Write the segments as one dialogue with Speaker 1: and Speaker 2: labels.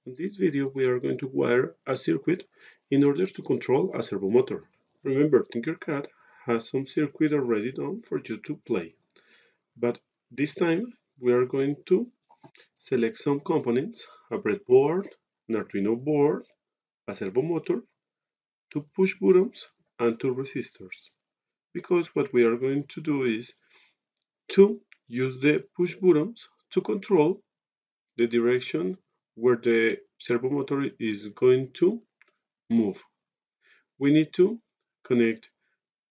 Speaker 1: In this video, we are going to wire a circuit in order to control a servo motor. Remember, Tinkercad has some circuit already done for you to play, but this time we are going to select some components, a breadboard, an Arduino board, a servo motor, two push buttons, and two resistors. Because what we are going to do is to use the push buttons to control the direction where the servo motor is going to move. We need to connect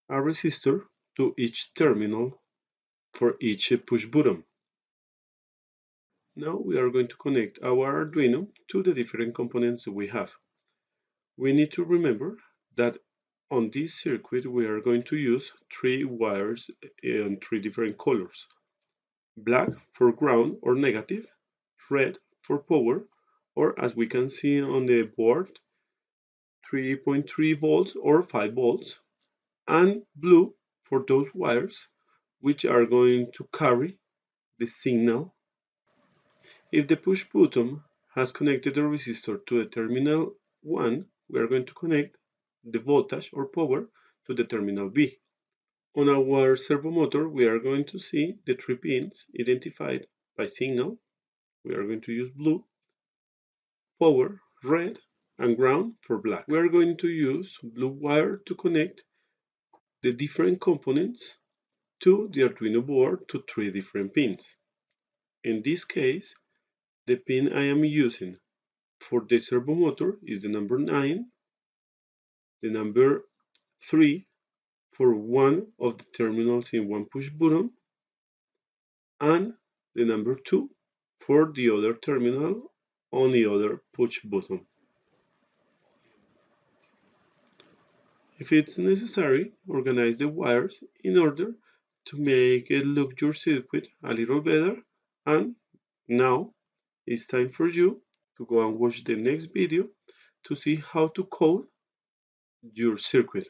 Speaker 1: a resistor to each terminal for each push button. Now we are going to connect our Arduino to the different components we have. We need to remember that on this circuit we are going to use three wires in three different colors. Black for ground or negative, red for power, or as we can see on the board, 3.3 volts or 5 volts, and blue for those wires which are going to carry the signal. If the push button has connected the resistor to the terminal 1, we are going to connect the voltage or power to the terminal B. On our servo motor, we are going to see the three pins identified by signal. We are going to use blue, power, red, and ground for black. We are going to use blue wire to connect the different components to the Arduino board to three different pins. In this case, the pin I am using for the servo motor is the number 9, the number 3 for one of the terminals in one push button, and the number 2 for the other terminal on the other push button. If it's necessary, organize the wires in order to make it look your circuit a little better. And now it's time for you to go and watch the next video to see how to code your circuit.